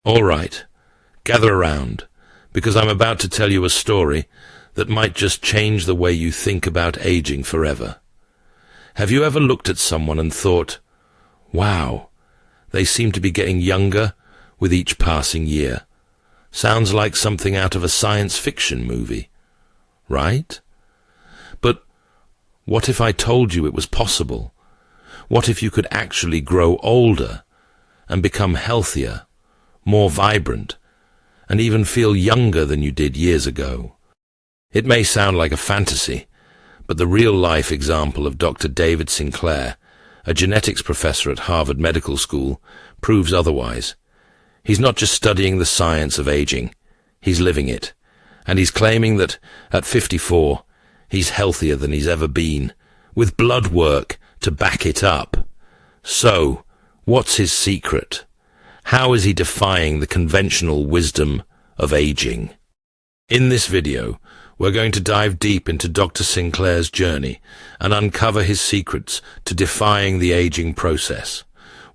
All right, gather around, because I'm about to tell you a story that might just change the way you think about aging forever. Have you ever looked at someone and thought, wow, they seem to be getting younger with each passing year? Sounds like something out of a science fiction movie, right? But what if I told you it was possible? What if you could actually grow older and become healthier, more vibrant, and even feel younger than you did years ago? It may sound like a fantasy, but the real-life example of Dr. David Sinclair, a genetics professor at Harvard Medical School, proves otherwise. He's not just studying the science of aging, he's living it, and he's claiming that at 54, he's healthier than he's ever been, with blood work to back it up. So, what's his secret? How is he defying the conventional wisdom of aging? In this video, we're going to dive deep into Dr. Sinclair's journey and uncover his secrets to defying the aging process.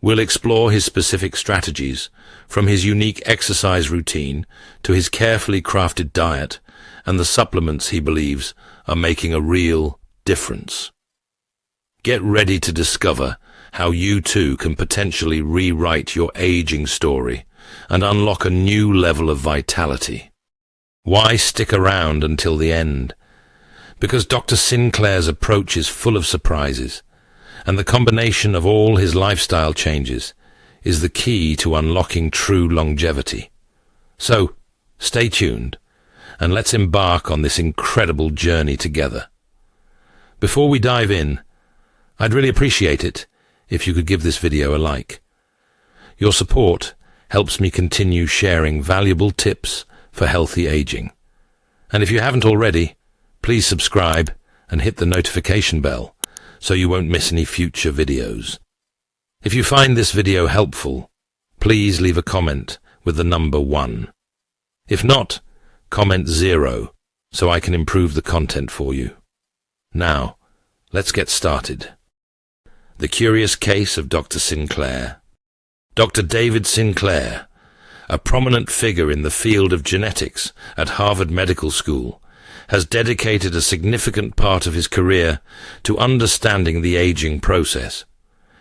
We'll explore his specific strategies, from his unique exercise routine to his carefully crafted diet and the supplements he believes are making a real difference. Get ready to discover how you too can potentially rewrite your aging story and unlock a new level of vitality. Why stick around until the end? Because Dr. Sinclair's approach is full of surprises, and the combination of all his lifestyle changes is the key to unlocking true longevity. So, stay tuned, and let's embark on this incredible journey together. Before we dive in, I'd really appreciate it if you could give this video a like. Your support helps me continue sharing valuable tips for healthy aging. And if you haven't already, please subscribe and hit the notification bell so you won't miss any future videos. If you find this video helpful, please leave a comment with the number 1. If not, comment 0 so I can improve the content for you. Now, let's get started. The Curious Case of Dr. Sinclair. Dr. David Sinclair, a prominent figure in the field of genetics at Harvard Medical School, has dedicated a significant part of his career to understanding the aging process.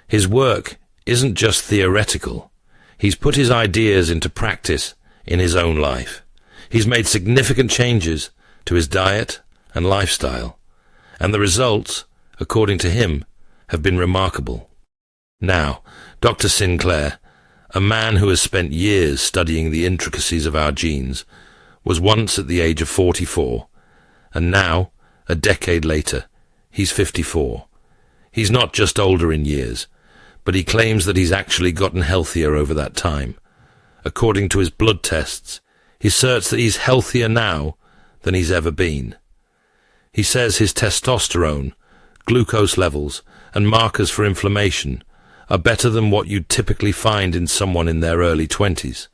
His work isn't just theoretical. He's put his ideas into practice in his own life. He's made significant changes to his diet and lifestyle, and the results, according to him, have been remarkable. Now, Dr. Sinclair, a man who has spent years studying the intricacies of our genes, was once at the age of 44, and now, a decade later, he's 54. He's not just older in years, but he claims that he's actually gotten healthier over that time. According to his blood tests, he asserts that he's healthier now than he's ever been. He says his testosterone, glucose levels, and markers for inflammation are better than what you'd typically find in someone in their early 20s.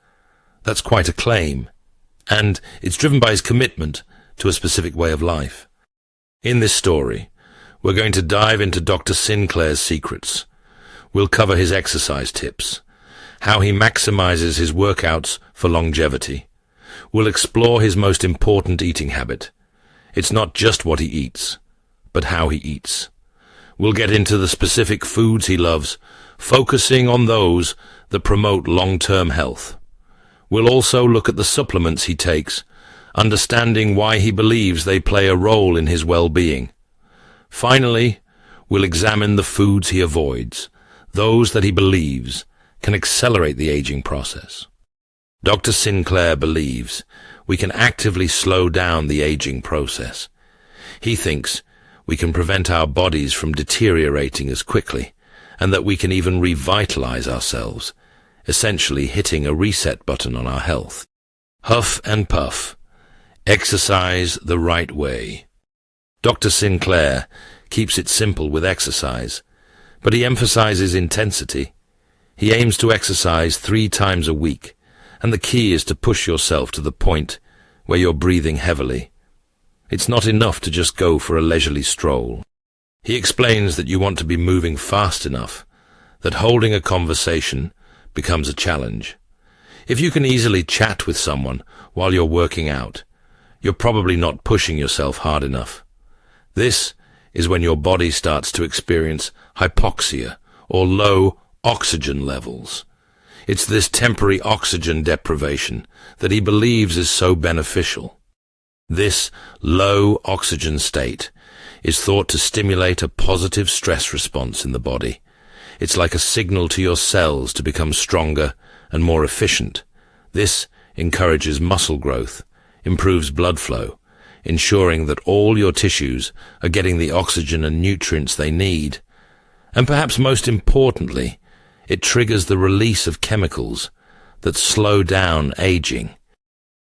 That's quite a claim, and it's driven by his commitment to a specific way of life. In this story, we're going to dive into Dr. Sinclair's secrets. We'll cover his exercise tips, how he maximizes his workouts for longevity. We'll explore his most important eating habit. It's not just what he eats, but how he eats. We'll get into the specific foods he loves, focusing on those that promote long-term health. We'll also look at the supplements he takes, understanding why he believes they play a role in his well-being. Finally, we'll examine the foods he avoids, those that he believes can accelerate the aging process. Dr. Sinclair believes we can actively slow down the aging process. He thinks we can prevent our bodies from deteriorating as quickly, and that we can even revitalize ourselves, essentially hitting a reset button on our health. Huff and puff. Exercise the right way. Dr. Sinclair keeps it simple with exercise, but he emphasizes intensity. He aims to exercise 3 times a week, and the key is to push yourself to the point where you're breathing heavily. It's not enough to just go for a leisurely stroll. He explains that you want to be moving fast enough, that holding a conversation becomes a challenge. If you can easily chat with someone while you're working out, you're probably not pushing yourself hard enough. This is when your body starts to experience hypoxia or low oxygen levels. It's this temporary oxygen deprivation that he believes is so beneficial. This low oxygen state is thought to stimulate a positive stress response in the body. It's like a signal to your cells to become stronger and more efficient. This encourages muscle growth, improves blood flow, ensuring that all your tissues are getting the oxygen and nutrients they need. And perhaps most importantly, it triggers the release of chemicals that slow down aging.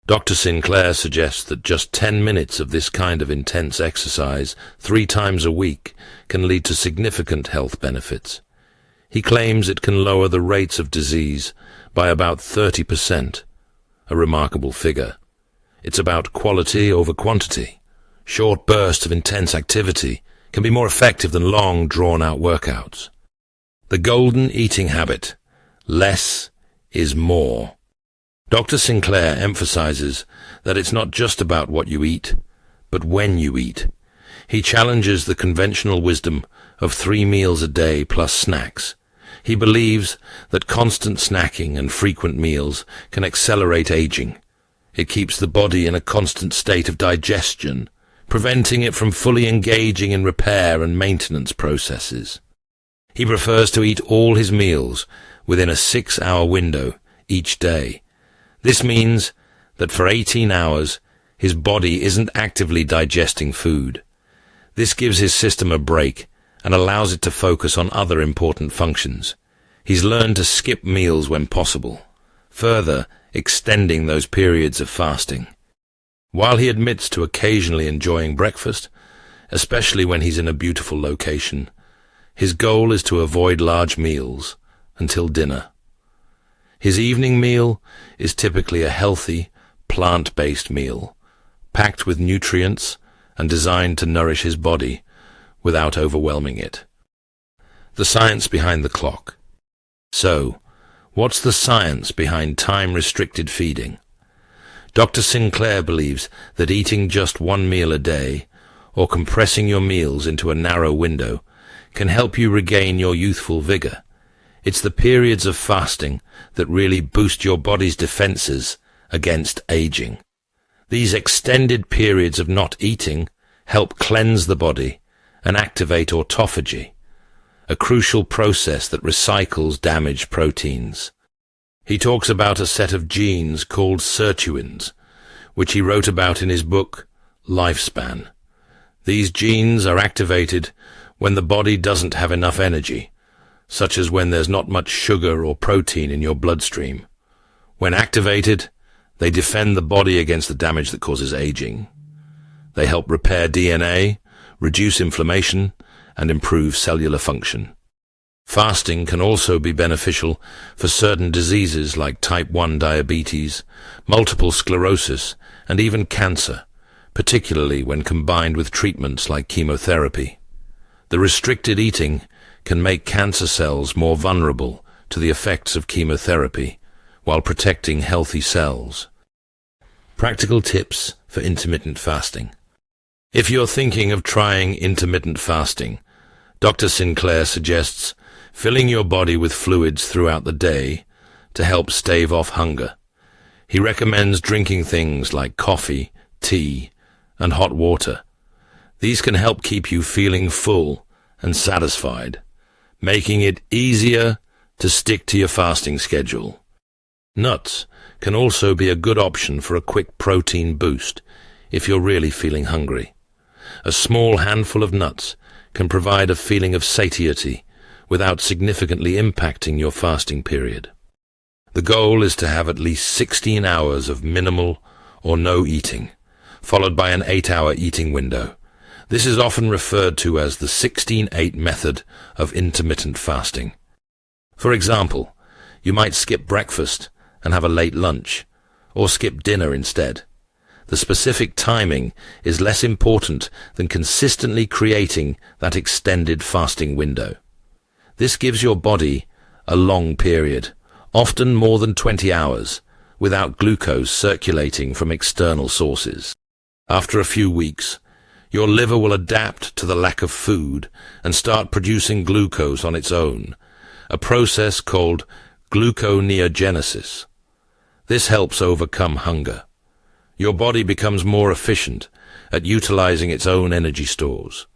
Dr. Sinclair suggests that just 10 minutes of this kind of intense exercise 3 times a week can lead to significant health benefits. He claims it can lower the rates of disease by about 30%, a remarkable figure. It's about quality over quantity. Short bursts of intense activity can be more effective than long, drawn-out workouts. The golden eating habit: less is more. Dr. Sinclair emphasizes that it's not just about what you eat, but when you eat. He challenges the conventional wisdom of 3 meals a day plus snacks. He believes that constant snacking and frequent meals can accelerate aging. It keeps the body in a constant state of digestion, preventing it from fully engaging in repair and maintenance processes. He prefers to eat all his meals within a 6-hour window each day. This means that for 18 hours, his body isn't actively digesting food. This gives his system a break and allows it to focus on other important functions. He's learned to skip meals when possible, further extending those periods of fasting. While he admits to occasionally enjoying breakfast, especially when he's in a beautiful location, his goal is to avoid large meals until dinner. His evening meal is typically a healthy, plant-based meal, packed with nutrients and designed to nourish his body without overwhelming it. The science behind the clock. So, what's the science behind time-restricted feeding? Dr. Sinclair believes that eating just 1 meal a day, or compressing your meals into a narrow window, can help you regain your youthful vigor. It's the periods of fasting that really boost your body's defenses against aging. These extended periods of not eating help cleanse the body and activate autophagy, a crucial process that recycles damaged proteins. He talks about a set of genes called sirtuins, which he wrote about in his book, Lifespan. These genes are activated when the body doesn't have enough energy, such as when there's not much sugar or protein in your bloodstream. When activated, they defend the body against the damage that causes aging. They help repair DNA, reduce inflammation, and improve cellular function. Fasting can also be beneficial for certain diseases like type 1 diabetes, multiple sclerosis, and even cancer, particularly when combined with treatments like chemotherapy. The restricted eating can make cancer cells more vulnerable to the effects of chemotherapy while protecting healthy cells. Practical tips for intermittent fasting. If you're thinking of trying intermittent fasting, Dr. Sinclair suggests filling your body with fluids throughout the day to help stave off hunger. He recommends drinking things like coffee, tea, and hot water. These can help keep you feeling full and satisfied, making it easier to stick to your fasting schedule. Nuts can also be a good option for a quick protein boost if you're really feeling hungry. A small handful of nuts can provide a feeling of satiety without significantly impacting your fasting period. The goal is to have at least 16 hours of minimal or no eating, followed by an 8-hour eating window. This is often referred to as the 16-8 method of intermittent fasting. For example, you might skip breakfast and have a late lunch, or skip dinner instead. The specific timing is less important than consistently creating that extended fasting window. This gives your body a long period, often more than 20 hours, without glucose circulating from external sources. After a few weeks, your liver will adapt to the lack of food and start producing glucose on its own, a process called gluconeogenesis. This helps overcome hunger. Your body becomes more efficient at utilizing its own energy stores.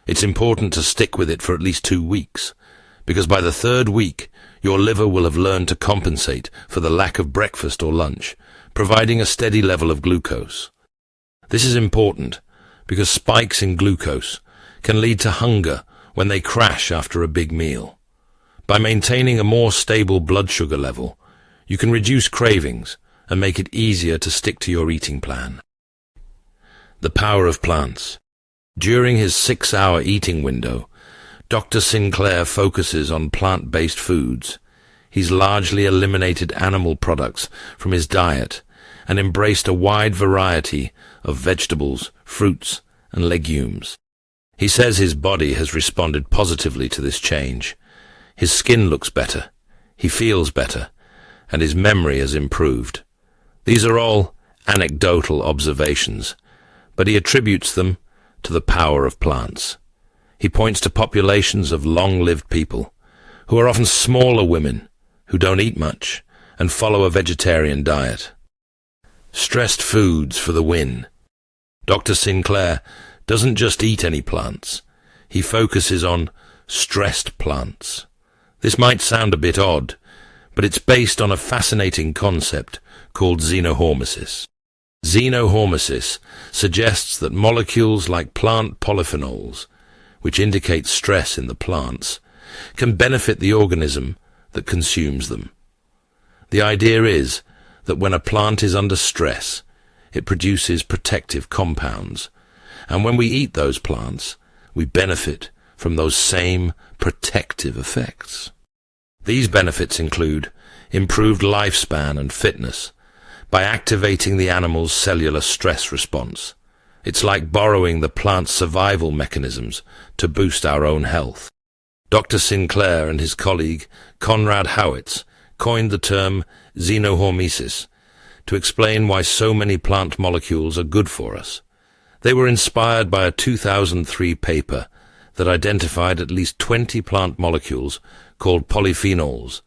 It's important to stick with it for at least 2 weeks, because by the third week, your liver will have learned to compensate for the lack of breakfast or lunch, providing a steady level of glucose. This is important because spikes in glucose can lead to hunger when they crash after a big meal. By maintaining a more stable blood sugar level, you can reduce cravings and make it easier to stick to your eating plan. The power of plants. During his 6-hour eating window, Dr. Sinclair focuses on plant-based foods. He's largely eliminated animal products from his diet and embraced a wide variety of vegetables, fruits, and legumes. He says his body has responded positively to this change. His skin looks better, he feels better, and his memory has improved. These are all anecdotal observations, but he attributes them to the power of plants. He points to populations of long-lived people, who are often smaller women, who don't eat much, and follow a vegetarian diet. Stressed foods for the win. Dr. Sinclair doesn't just eat any plants. He focuses on stressed plants. This might sound a bit odd, but it's based on a fascinating concept called xenohormesis. Xenohormesis suggests that molecules like plant polyphenols, which indicate stress in the plants, can benefit the organism that consumes them. The idea is that when a plant is under stress, it produces protective compounds, and when we eat those plants, we benefit from those same protective effects. These benefits include improved lifespan and fitness by activating the animal's cellular stress response. It's like borrowing the plant's survival mechanisms to boost our own health. Dr. Sinclair and his colleague Conrad Howitz coined the term xenohormesis to explain why so many plant molecules are good for us. They were inspired by a 2003 paper that identified at least 20 plant molecules called polyphenols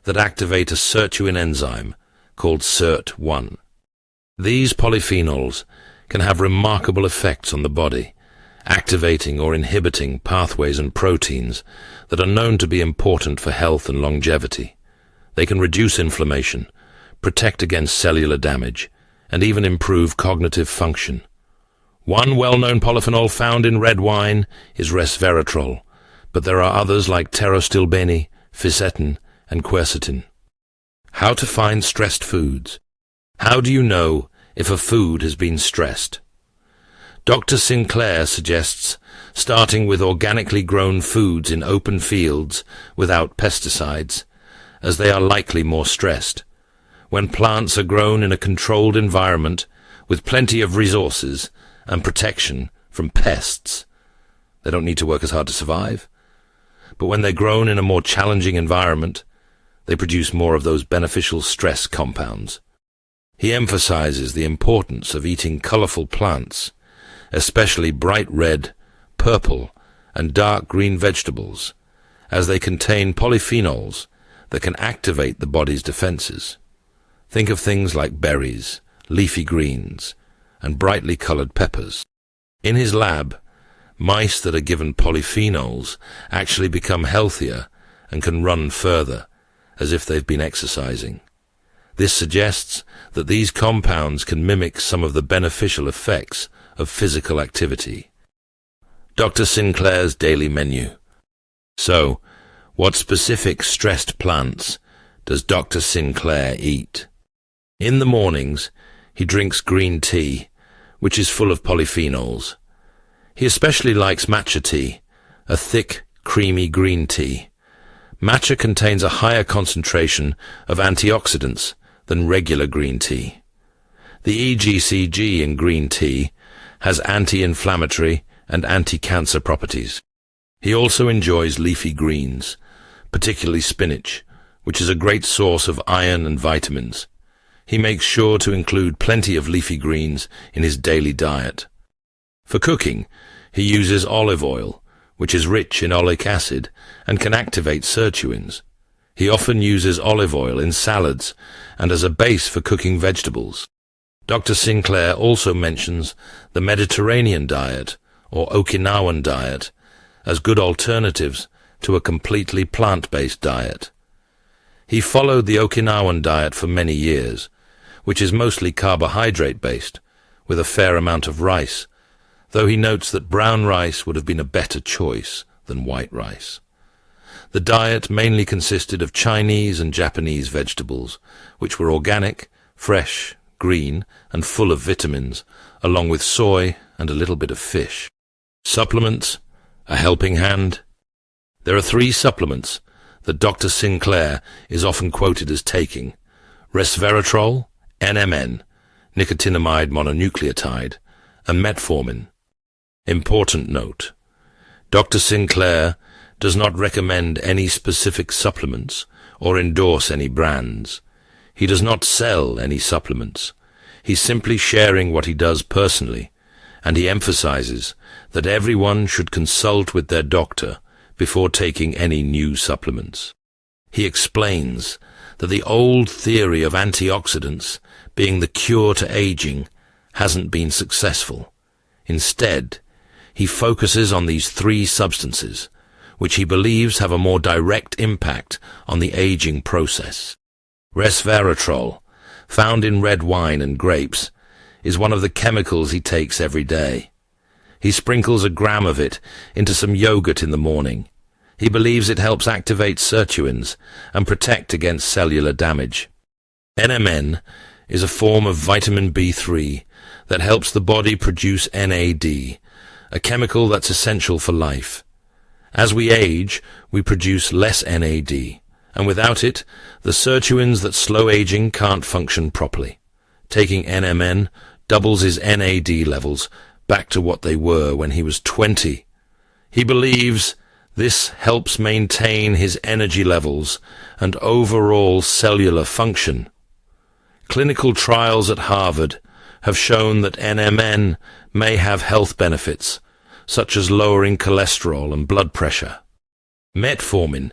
that activate a sirtuin enzyme called SIRT1. These polyphenols can have remarkable effects on the body, activating or inhibiting pathways and proteins that are known to be important for health and longevity. They can reduce inflammation, protect against cellular damage, and even improve cognitive function. One well-known polyphenol found in red wine is resveratrol, but there are others like pterostilbene, fisetin, and quercetin. How to find stressed foods. How do you know if a food has been stressed? Dr. Sinclair suggests starting with organically grown foods in open fields without pesticides, as they are likely more stressed. When plants are grown in a controlled environment with plenty of resources and protection from pests, they don't need to work as hard to survive. But when they're grown in a more challenging environment, they produce more of those beneficial stress compounds. He emphasizes the importance of eating colorful plants, especially bright red, purple, and dark green vegetables, as they contain polyphenols that can activate the body's defenses. Think of things like berries, leafy greens, and brightly colored peppers. In his lab, mice that are given polyphenols actually become healthier and can run further, as if they've been exercising. This suggests that these compounds can mimic some of the beneficial effects of physical activity. Dr. Sinclair's daily menu. So, what specific stressed plants does Dr. Sinclair eat? In the mornings, he drinks green tea, which is full of polyphenols. He especially likes matcha tea, a thick, creamy green tea. Matcha contains a higher concentration of antioxidants than regular green tea. The EGCG in green tea has anti-inflammatory and anti-cancer properties. He also enjoys leafy greens, particularly spinach, which is a great source of iron and vitamins. He makes sure to include plenty of leafy greens in his daily diet. For cooking, he uses olive oil, which is rich in oleic acid and can activate sirtuins. He often uses olive oil in salads and as a base for cooking vegetables. Dr. Sinclair also mentions the Mediterranean diet, or Okinawan diet, as good alternatives to a completely plant-based diet. He followed the Okinawan diet for many years, which is mostly carbohydrate-based, with a fair amount of rice, though he notes that brown rice would have been a better choice than white rice. The diet mainly consisted of Chinese and Japanese vegetables, which were organic, fresh, green, and full of vitamins, along with soy and a little bit of fish. Supplements, a helping hand. There are 3 supplements that Dr. Sinclair is often quoted as taking: resveratrol, NMN, nicotinamide mononucleotide, and metformin. Important note: Dr. Sinclair does not recommend any specific supplements or endorse any brands. He does not sell any supplements. He's simply sharing what he does personally, and he emphasizes that everyone should consult with their doctor before taking any new supplements. He explains that the old theory of antioxidants being the cure to aging hasn't been successful. Instead, he focuses on these 3 substances, which he believes have a more direct impact on the aging process. Resveratrol, found in red wine and grapes, is one of the chemicals he takes every day. He sprinkles a gram of it into some yogurt in the morning. He believes it helps activate sirtuins and protect against cellular damage. NMN is a form of vitamin B3 that helps the body produce NAD, a chemical that's essential for life. As we age, we produce less NAD, and without it, the sirtuins that slow aging can't function properly. Taking NMN doubles his NAD levels back to what they were when he was 20. He believes this helps maintain his energy levels and overall cellular function. Clinical trials at Harvard have shown that NMN may have health benefits, such as lowering cholesterol and blood pressure. Metformin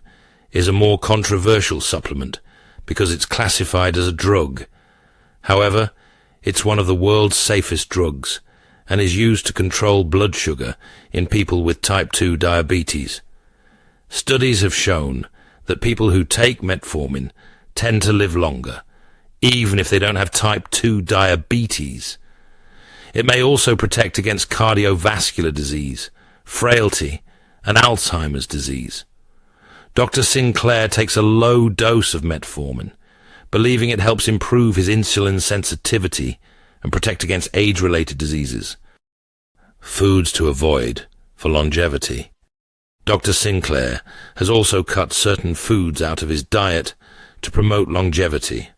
is a more controversial supplement because it's classified as a drug. However, it's one of the world's safest drugs and is used to control blood sugar in people with type 2 diabetes. Studies have shown that people who take metformin tend to live longer, even if they don't have type 2 diabetes. It may also protect against cardiovascular disease, frailty, and Alzheimer's disease. Dr. Sinclair takes a low dose of metformin, believing it helps improve his insulin sensitivity and protect against age-related diseases. Foods to avoid for longevity. Dr. Sinclair has also cut certain foods out of his diet to promote longevity.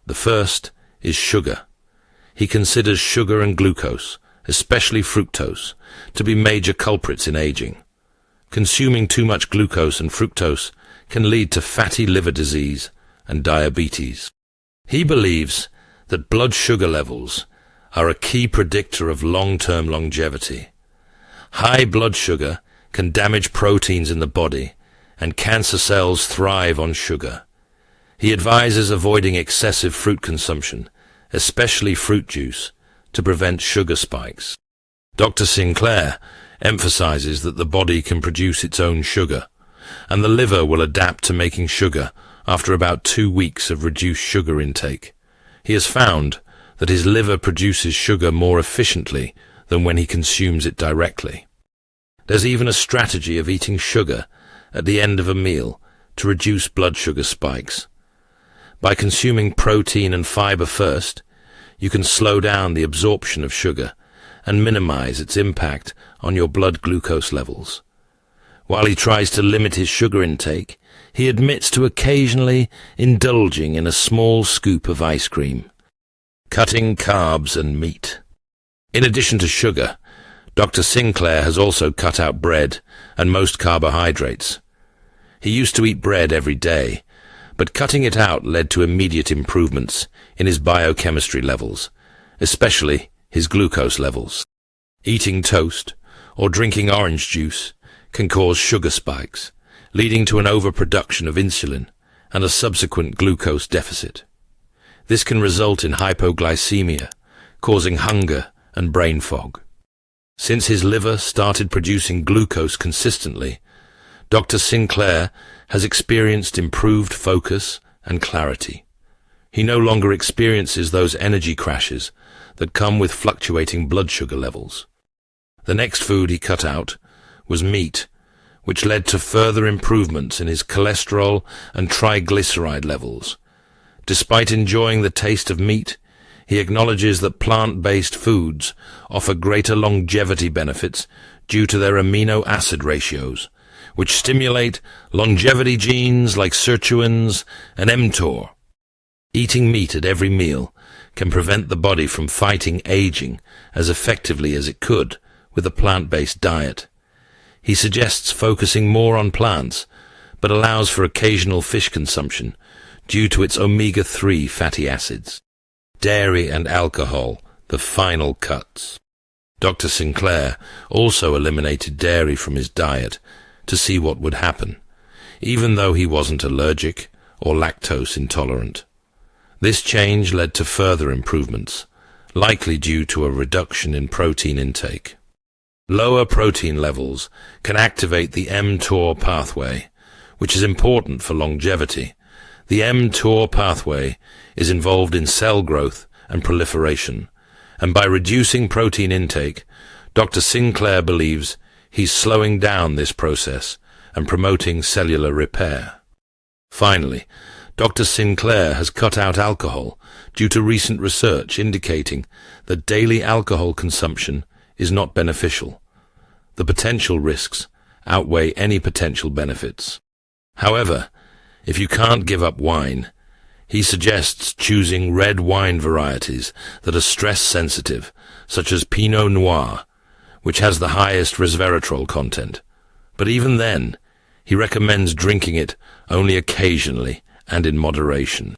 The first is sugar. He considers sugar and glucose, especially fructose, to be major culprits in aging. Consuming too much glucose and fructose can lead to fatty liver disease and diabetes. He believes that blood sugar levels are a key predictor of long-term longevity. High blood sugar can damage proteins in the body, and cancer cells thrive on sugar. He advises avoiding excessive fruit consumption, especially fruit juice, to prevent sugar spikes. Dr. Sinclair emphasizes that the body can produce its own sugar, and the liver will adapt to making sugar after about 2 weeks of reduced sugar intake. He has found that his liver produces sugar more efficiently than when he consumes it directly. There's even a strategy of eating sugar at the end of a meal to reduce blood sugar spikes. By consuming protein and fiber first, you can slow down the absorption of sugar and minimize its impact on your blood glucose levels. While he tries to limit his sugar intake, he admits to occasionally indulging in a small scoop of ice cream. Cutting carbs and meat. In addition to sugar, Dr. Sinclair has also cut out bread and most carbohydrates. He used to eat bread every day, but cutting it out led to immediate improvements in his biochemistry levels, especially his glucose levels. Eating toast or drinking orange juice can cause sugar spikes, leading to an overproduction of insulin and a subsequent glucose deficit. This can result in hypoglycemia, causing hunger and brain fog. Since his liver started producing glucose consistently, Dr. Sinclair has experienced improved focus and clarity. He no longer experiences those energy crashes that come with fluctuating blood sugar levels. The next food he cut out was meat, which led to further improvements in his cholesterol and triglyceride levels. Despite enjoying the taste of meat, he acknowledges that plant-based foods offer greater longevity benefits due to their amino acid ratios, which stimulate longevity genes like sirtuins and mTOR. Eating meat at every meal can prevent the body from fighting aging as effectively as it could with a plant-based diet. He suggests focusing more on plants, but allows for occasional fish consumption due to its omega-3 fatty acids. Dairy and alcohol, the final cuts. Dr. Sinclair also eliminated dairy from his diet to see what would happen, even though he wasn't allergic or lactose intolerant. This change led to further improvements, likely due to a reduction in protein intake. Lower protein levels can activate the mTOR pathway, which is important for longevity. The mTOR pathway is involved in cell growth and proliferation, and by reducing protein intake, Dr. Sinclair believes he's slowing down this process and promoting cellular repair. Finally, Dr. Sinclair has cut out alcohol due to recent research indicating that daily alcohol consumption is not beneficial. The potential risks outweigh any potential benefits. However, if you can't give up wine, he suggests choosing red wine varieties that are stress-sensitive, such as Pinot Noir, which has the highest resveratrol content. But even then, he recommends drinking it only occasionally and in moderation.